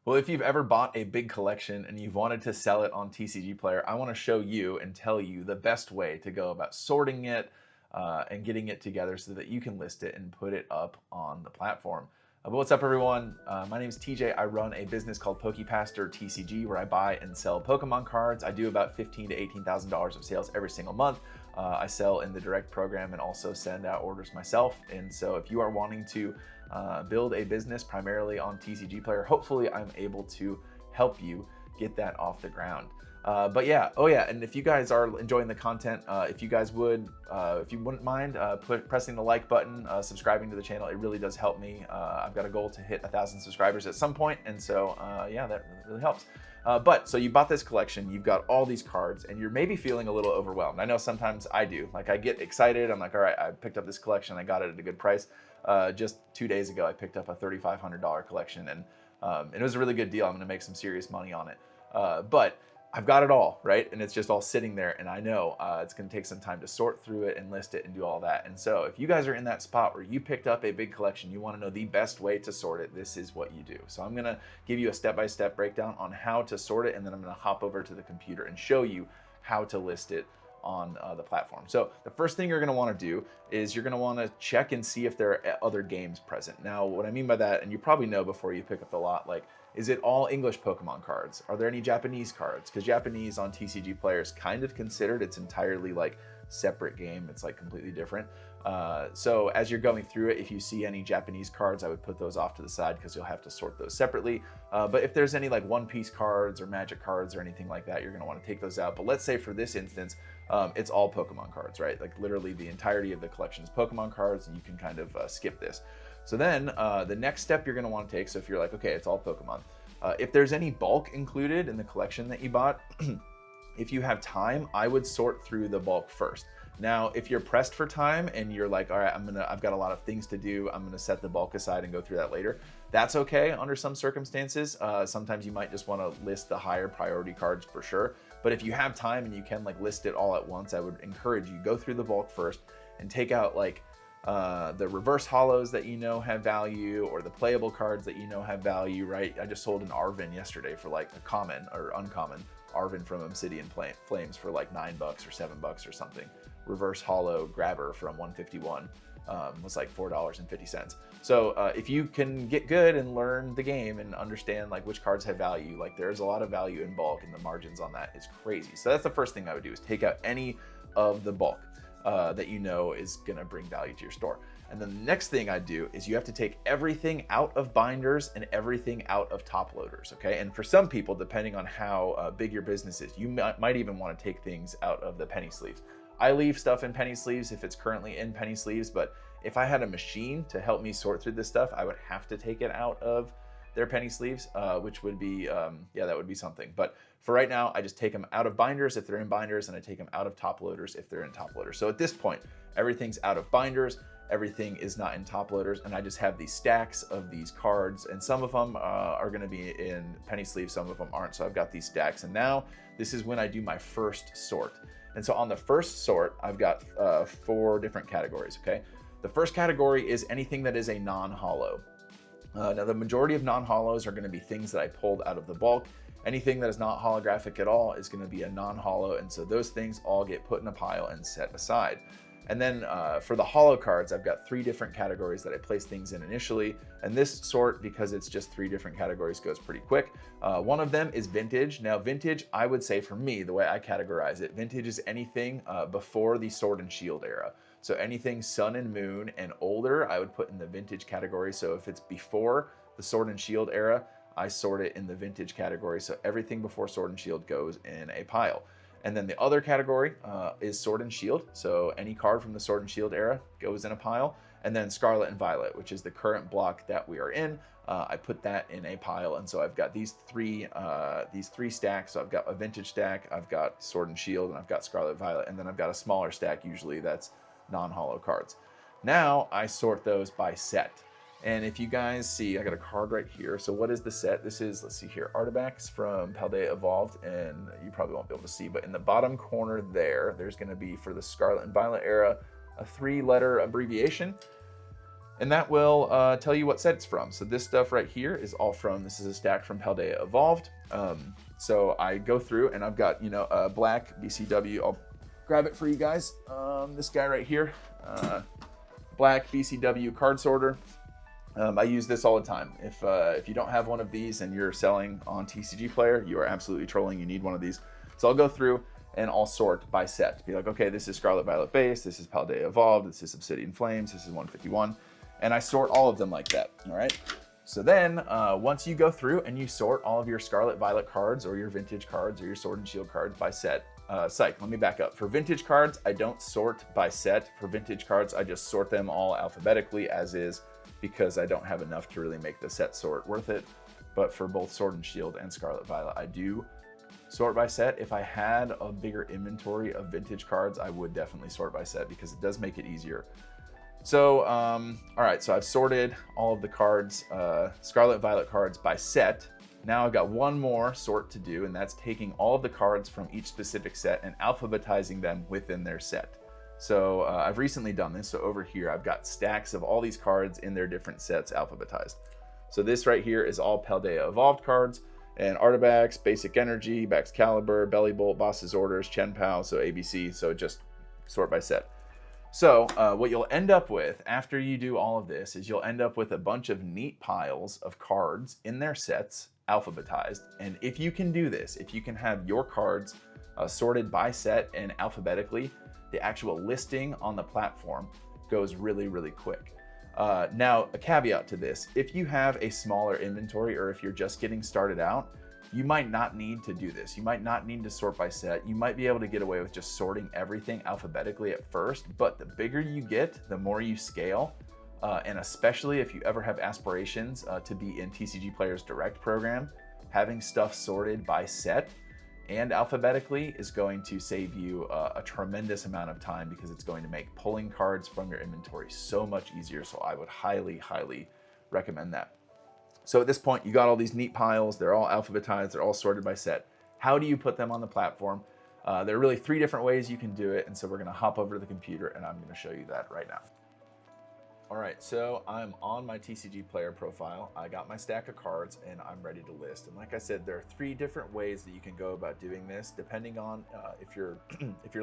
Well, if you've ever bought a big collection and you've wanted to sell it on TCGPlayer, I want to show you and tell you the best way to go about sorting it and getting it together so that you can list it and put it up on the platform. But what's up, everyone? My name is TJ. I run a business called PokePaster TCG, where I buy and sell Pokemon cards. I do about $15,000 to $18,000 of sales every single month. I sell in the direct program and also send out orders myself. And so, if you are wanting to build a business primarily on TCGPlayer, hopefully I'm able to help you get that off the ground. But yeah, and if you guys are enjoying the content, if you guys would, if you wouldn't mind pressing the like button, subscribing to the channel, it really does help me. I've got a goal to hit 1,000 subscribers at some point, and so yeah, that really helps. But so you bought this collection, you've got all these cards, and you're maybe feeling a little overwhelmed. I know sometimes I do. Like, I get excited. I'm like, all right, I picked up this collection. I got it at a good price. Just 2 days ago, I picked up a $3,500 collection, and it was a really good deal. I'm going to make some serious money on it. But I've got it all, right? And it's just all sitting there, and I know it's going to take some time to sort through it and list it and do all that. And so if you guys are in that spot where you picked up a big collection, you want to know the best way to sort it, this is what you do. So I'm going to give you a step-by-step breakdown on how to sort it, and then I'm going to hop over to the computer and show you how to list it on the platform. So the first thing you're going to want to do is you're going to want to check and see if there are other games present. Now, what I mean by that, and you probably know before you pick up the lot, like, is it all English Pokemon cards? Are there any Japanese cards? Because Japanese on TCGPlayer is kind of considered its entirely like separate game. It's like completely different. So as you're going through it, if you see any Japanese cards, I would put those off to the side because you'll have to sort those separately. But if there's any like One Piece cards or Magic cards or anything like that, you're going to want to take those out. But let's say for this instance, it's all Pokemon cards, right? Like literally the entirety of the collection is Pokemon cards, and you can kind of skip this. So then the next step you're going to want to take, so if you're like, okay, it's all Pokemon, if there's any bulk included in the collection that you bought, if you have time, I would sort through the bulk first. Now, if you're pressed for time and you're like, all right, I've got a lot of things to do, I'm gonna set the bulk aside and go through that later, that's okay under some circumstances. Sometimes you might just want to list the higher priority cards for sure. But if you have time and you can like list it all at once, I would encourage you go through the bulk first and take out like the reverse hollows that you know have value, or the playable cards that you know have value, right? I just sold an Arvin yesterday for like a common or uncommon Arvin from Obsidian Flames for like $9 or $7 or something. Reverse hollow grabber from 151 was like $4.50. So if you can get good and learn the game and understand like which cards have value, like there's a lot of value in bulk, and the margins on that is crazy. So that's the first thing I would do, is take out any of the bulk that you know is gonna bring value to your store. And then the next thing I do is you have to take everything out of binders and everything out of top loaders, okay? And for some people, depending on how big your business is, you might even want to take things out of the penny sleeves. I leave stuff in penny sleeves if it's currently in penny sleeves, but if I had a machine to help me sort through this stuff, I would have to take it out of their penny sleeves, which would be, yeah, that would be something. But for right now, I just take them out of binders if they're in binders, and I take them out of top loaders if they're in top loaders. So at this point, everything's out of binders, everything is not in top loaders, and I just have these stacks of these cards, and some of them are gonna be in penny sleeves, some of them aren't. So I've got these stacks, and now this is when I do my first sort. And so on the first sort, I've got 4 different categories, okay? The first category is anything that is a non-hollow. Now, the majority of non-hollows are going to be things that I pulled out of the bulk. Anything that is not holographic at all is going to be a non-hollow, and so those things all get put in a pile and set aside. And then for the hollow cards, I've got 3 different categories that I place things in initially, and this sort, because it's just 3 different categories, goes pretty quick. One of them is vintage. Now, vintage, I would say for me, the way I categorize it, vintage is anything before the Sword and Shield era. So anything Sun and Moon and older, I would put in the vintage category. So if it's before the Sword and Shield era, I sort it in the vintage category. So everything before Sword and Shield goes in a pile. And then the other category is Sword and Shield. So any card from the Sword and Shield era goes in a pile. And then Scarlet and Violet, which is the current block that we are in, I put that in a pile. And so I've got these three stacks. So I've got a vintage stack, I've got Sword and Shield, and I've got Scarlet Violet. And then I've got a smaller stack, usually that's non-hollow cards. Now I sort those by set. And if you guys see, I got a card right here. So what is the set? This is, let's see here, Artifacts from Paldea Evolved, and you probably won't be able to see, but in the bottom corner there's gonna be, for the Scarlet and Violet era, a 3-letter abbreviation. And that will tell you what set it's from. So this stuff right here is all from, this is a stack from Paldea Evolved. So I go through and I've got, a black BCW. I'll grab it for you guys. This guy right here, black BCW card sorter. I use this all the time. If you don't have one of these and you're selling on TCGPlayer, you are absolutely trolling. You need one of these. So I'll go through and I'll sort by set. Be like, okay, this is Scarlet Violet Base, this is Paldea Evolved, this is Obsidian Flames, this is 151. And I sort all of them like that, all right? So then once you go through and you sort all of your Scarlet Violet cards or your vintage cards or your Sword and Shield cards by set, psych, let me back up. For vintage cards, I don't sort by set. For vintage cards, I just sort them all alphabetically as is, because I don't have enough to really make the set sort worth it. But for both Sword and Shield and Scarlet Violet, I do sort by set. If I had a bigger inventory of vintage cards, I would definitely sort by set because it does make it easier. So, all right, so I've sorted all of the cards, Scarlet Violet cards by set. Now I've got one more sort to do, and that's taking all of the cards from each specific set and alphabetizing them within their set. So I've recently done this. So over here, I've got stacks of all these cards in their different sets alphabetized. So this right here is all Paldea Evolved cards, and Artifacts, Basic Energy, Baxcalibur, Belly Bolt, Boss's Orders, Chen Pao, so ABC, so just sort by set. So what you'll end up with after you do all of this is you'll end up with a bunch of neat piles of cards in their sets, alphabetized. And if you can do this, if you can have your cards sorted by set and alphabetically, the actual listing on the platform goes really, really quick. Now, a caveat to this, if you have a smaller inventory or if you're just getting started out, you might not need to do this. You might not need to sort by set. You might be able to get away with just sorting everything alphabetically at first, but the bigger you get, the more you scale. And especially if you ever have aspirations to be in TCGPlayer's direct program, having stuff sorted by set and alphabetically is going to save you a tremendous amount of time because it's going to make pulling cards from your inventory so much easier. So I would highly, highly recommend that. So at this point, you got all these neat piles. They're all alphabetized. They're all sorted by set. How do you put them on the platform? There are really 3 different ways you can do it. And so we're going to hop over to the computer and I'm going to show you that right now. All right, so I'm on my TCGPlayer profile. I got my stack of cards and I'm ready to list. And like I said, there are 3 different ways that you can go about doing this, depending on if you're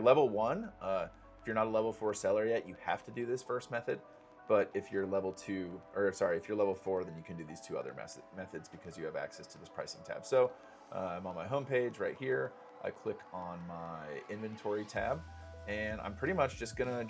level 1. If you're not a level 4 seller yet, you have to do this first method. But if you're level 2, or sorry, if you're level 4, then you can do these 2 other methods because you have access to this pricing tab. So I'm on my homepage right here. I click on my inventory tab, and I'm pretty much just gonna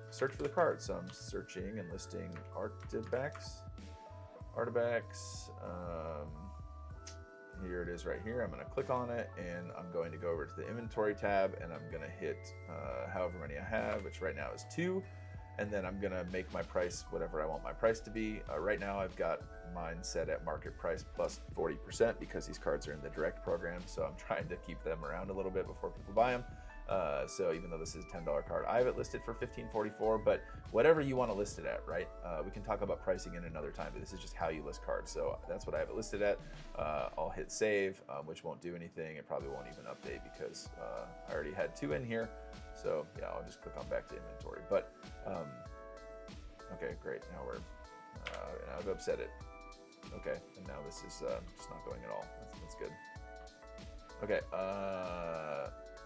search for the cards. So I'm searching and listing artifacts. Here it is right here. I'm gonna click on it, and I'm going to go over to the inventory tab, and I'm gonna hit however many I have, which right now is 2. And then I'm gonna make my price whatever I want my price to be. Right now I've got mine set at market price plus 40% because these cards are in the direct program. So I'm trying to keep them around a little bit before people buy them. So even though this is a $10 card, I have it listed for $15.44, but whatever you want to list it at, right? We can talk about pricing in another time, but this is just how you list cards. So that's what I have it listed at. I'll hit save, which won't do anything. It probably won't even update because I already had 2 in here. So yeah, I'll just click on back to inventory. But okay, great. Now now I've upset it. Okay, and now this is just not going at all. That's good. Okay,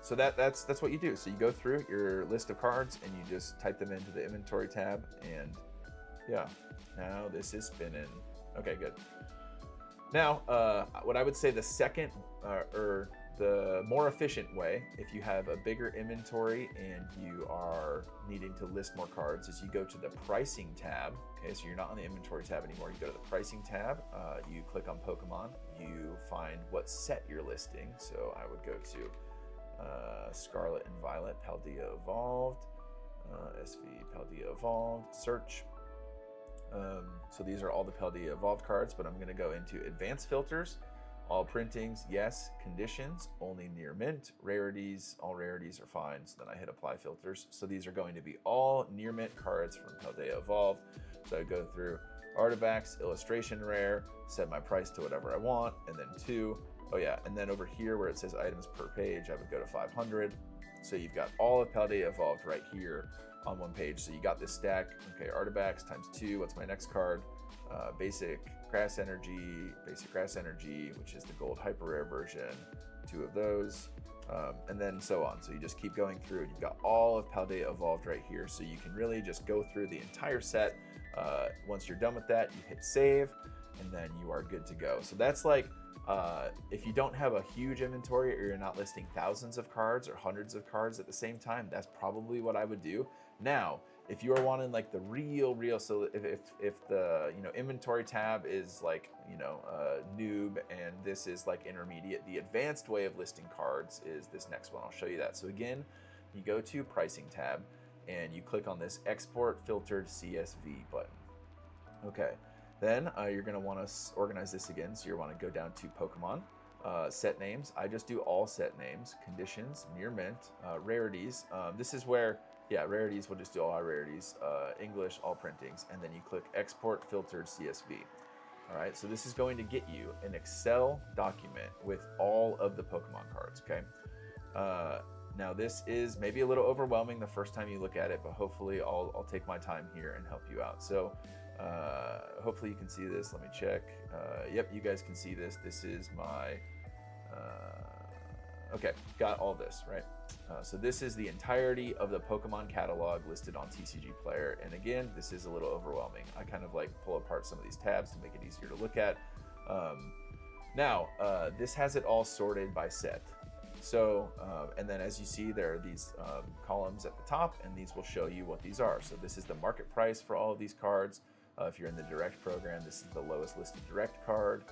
so that's what you do. So you go through your list of cards and you just type them into the inventory tab, and yeah, now this is spinning. Okay, good. Now, what I would say the second or the more efficient way, if you have a bigger inventory and you are needing to list more cards, is you go to the pricing tab. Okay, so you're not on the inventory tab anymore. You go to the pricing tab, you click on Pokemon, you find what set you're listing. So I would go to Scarlet and Violet, Paldea Evolved, SV Paldea Evolved, search. So these are all the Paldea Evolved cards, but I'm going to go into advanced filters, all printings, yes, conditions, only near mint, rarities, all rarities are fine. So then I hit apply filters. So these are going to be all near mint cards from Paldea Evolved. So I go through artifacts, illustration rare, set my price to whatever I want, and then 2, Oh yeah, and then over here where it says items per page, I would go to 500. So you've got all of Paldea Evolved right here on one page. So you got this stack. Okay, artifacts times 2. What's my next card? Basic grass energy, which is the gold hyper rare version. 2 of those. And then so on. So you just keep going through and you've got all of Paldea Evolved right here. So you can really just go through the entire set. Once you're done with that, you hit save and then you are good to go. So that's like, if you don't have a huge inventory or you're not listing thousands of cards or hundreds of cards at the same time, that's probably what I would do. Now, if you are wanting like the real, so if the inventory tab is like noob and this is like intermediate, the advanced way of listing cards is this next one. I'll show you that. So again, you go to pricing tab and you click on this export filtered CSV button. Okay. Then you're going to want to organize this again. So you want to go down to Pokemon, set names. I just do all set names, conditions, near mint, rarities. This is where, rarities, we'll just do all our rarities, English, all printings, and then you click export filtered CSV. All right, so this is going to get you an Excel document with all of the Pokemon cards, okay? Now this is maybe a little overwhelming the first time you look at it, but hopefully I'll take my time here and help you out. So hopefully you can see this. Let me check. Yep, you guys can see this. This is my, okay, got all this, right? So this is the entirety of the Pokemon catalog listed on TCGPlayer. And again, this is a little overwhelming. I kind of like pull apart some of these tabs to make it easier to look at. Now, this has it all sorted by set. So, and then as you see, there are these columns at the top, and these will show you what these are. So this is the market price for all of these cards. If you're in the direct program, this is the lowest listed direct card.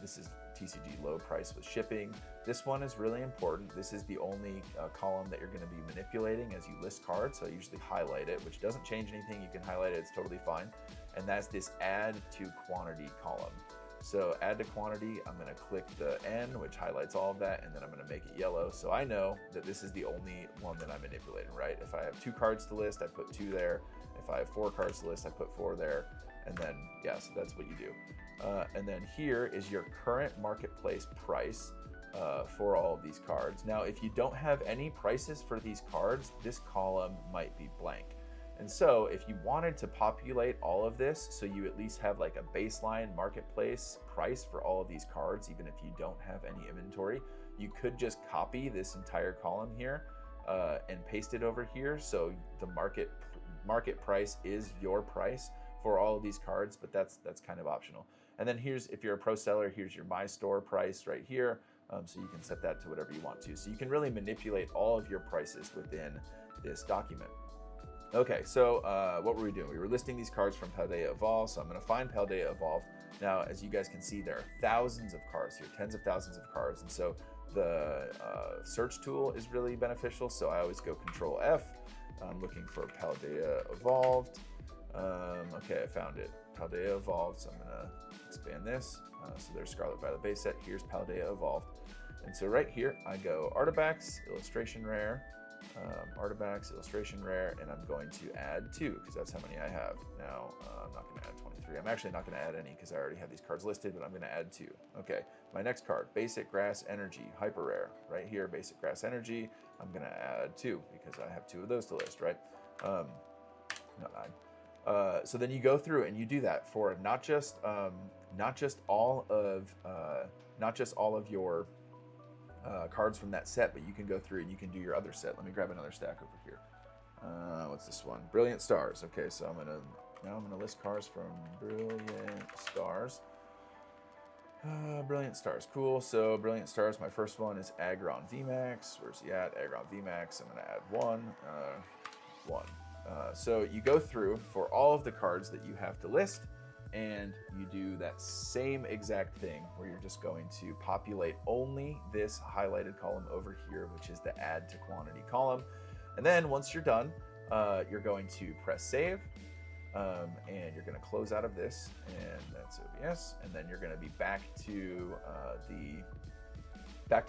This is TCG low price with shipping. This one is really important. This is the only column that you're going to be manipulating as you list cards. So I usually highlight it, which doesn't change anything. You can highlight it, it's totally fine. And that's this add to quantity column. So add to quantity, I'm going to click the N, which highlights all of that, and then I'm going to make it yellow. So I know that this is the only one that I'm manipulating, right? If I have 2 cards to list, I put 2 there. If I have 4 cards to list, I put 4 there. And then, yeah, so that's what you do. And then here is your current marketplace price for all of these cards. Now, if you don't have any prices for these cards, this column might be blank. And so if you wanted to populate all of this, so you at least have like a baseline marketplace price for all of these cards, even if you don't have any inventory, you could just copy this entire column here and paste it over here. So the market price is your price for all of these cards, but that's kind of optional. And then here's, if you're a pro seller, here's your my store price right here. So you can set that to whatever you want to. So you can really manipulate all of your prices within this document. Okay, so what were we doing? We were listing these cards from Paldea Evolved, so I'm going to find Paldea Evolved. Now, as you guys can see, there are thousands of cards here, tens of thousands of cards, and so the search tool is really beneficial, so I always go Control F. I'm looking for Paldea Evolved. Okay, I found it, Paldea Evolved, so I'm going to expand this. So there's Scarlet Violet base set, here's Paldea Evolved. And so right here, I go Artifacts, Illustration Rare, Artifacts, Illustration Rare, and I'm going to add 2 because that's how many I have. Now, I'm not going to add 23. I'm actually not going to add any because I already have these cards listed, but I'm going to add 2. Okay, my next card, Basic Grass Energy, Hyper Rare. Right here, Basic Grass Energy, I'm going to add 2 because I have 2 of those to list, right? Not 9. So then you go through and you do that for not just all of your cards from that set, but you can go through and you can do your other set. Let me grab another stack over here. What's this one? Brilliant Stars. Okay, so I'm gonna list cards from Brilliant Stars. Brilliant Stars, cool. So Brilliant Stars, my first one is Aggron VMAX. Where's he at? Aggron VMAX. I'm gonna add 1. So you go through for all of the cards that you have to list, and you do that same exact thing where you're just going to populate only this highlighted column over here, which is the add to quantity column. And then once you're done, you're going to press save, and you're going to close out of this, and that's OBS, and then you're going to be back to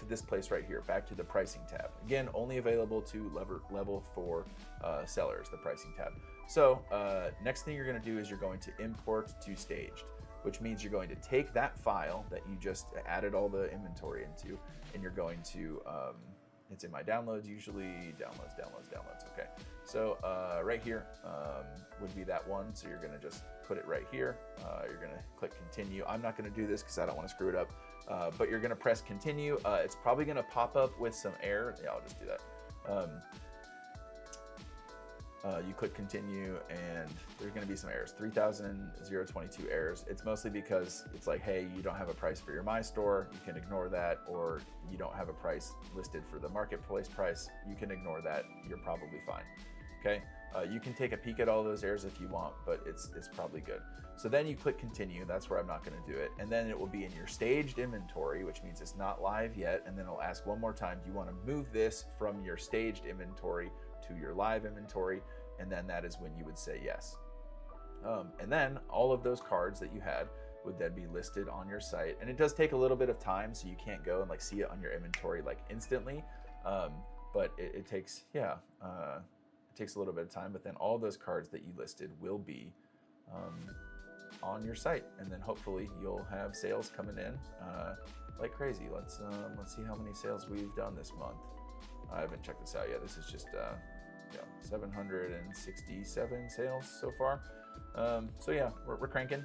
this place right here, back to the pricing tab. Again, only available to level 4 sellers, the pricing tab. So next thing you're going to do is you're going to import to staged. which means you're going to take that file that you just added all the inventory into, and you're going to, it's in my downloads usually, downloads. Okay, so right here would be that one. So you're gonna just put it right here. You're gonna click continue. I'm not gonna do this because I don't want to screw it up, but you're gonna press continue. It's probably gonna pop up with some error. Yeah, I'll just do that. You click continue and there's going to be some errors, 3,022 errors. It's mostly because it's like, hey, you don't have a price for your My Store. You can ignore that, or you don't have a price listed for the marketplace price. You can ignore that. You're probably fine. Okay. You can take a peek at all those errors if you want, but it's probably good. So then you click continue. That's where I'm not going to do it. And then it will be in your staged inventory, which means it's not live yet. And then it'll ask one more time, do you want to move this from your staged inventory to your live inventory? And then that is when you would say yes. And then all of those cards that you had would then be listed on your site. And it does take a little bit of time, so you can't go and like see it on your inventory like instantly. But it takes, yeah, it takes a little bit of time. But then all those cards that you listed will be on your site, and then hopefully you'll have sales coming in like crazy. Let's see how many sales we've done this month. I haven't checked this out yet. This is just 767 sales so far. So yeah, we're cranking.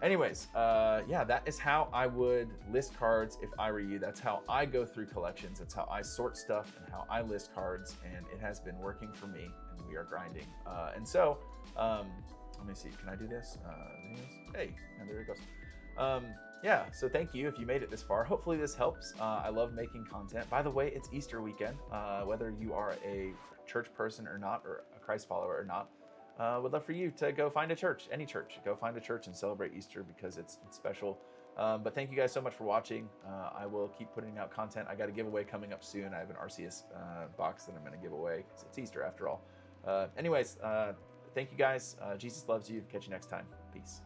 Anyways, yeah, that is how I would list cards if I were you. That's how I go through collections. That's how I sort stuff and how I list cards, and it has been working for me, and we are grinding. And so, let me see, can I do this? Hey, and there it goes. Yeah, so thank you if you made it this far. Hopefully this helps. I love making content. By the way, it's Easter weekend. Whether you are a church person or not, or a Christ follower or not, would love for you to go find a church, any church. Go find a church and celebrate Easter because it's special. But thank you guys so much for watching. I will keep putting out content. I got a giveaway coming up soon. I have an RCS box that I'm going to give away because it's Easter after all. Anyways, thank you guys. Jesus loves you. Catch you next time. Peace.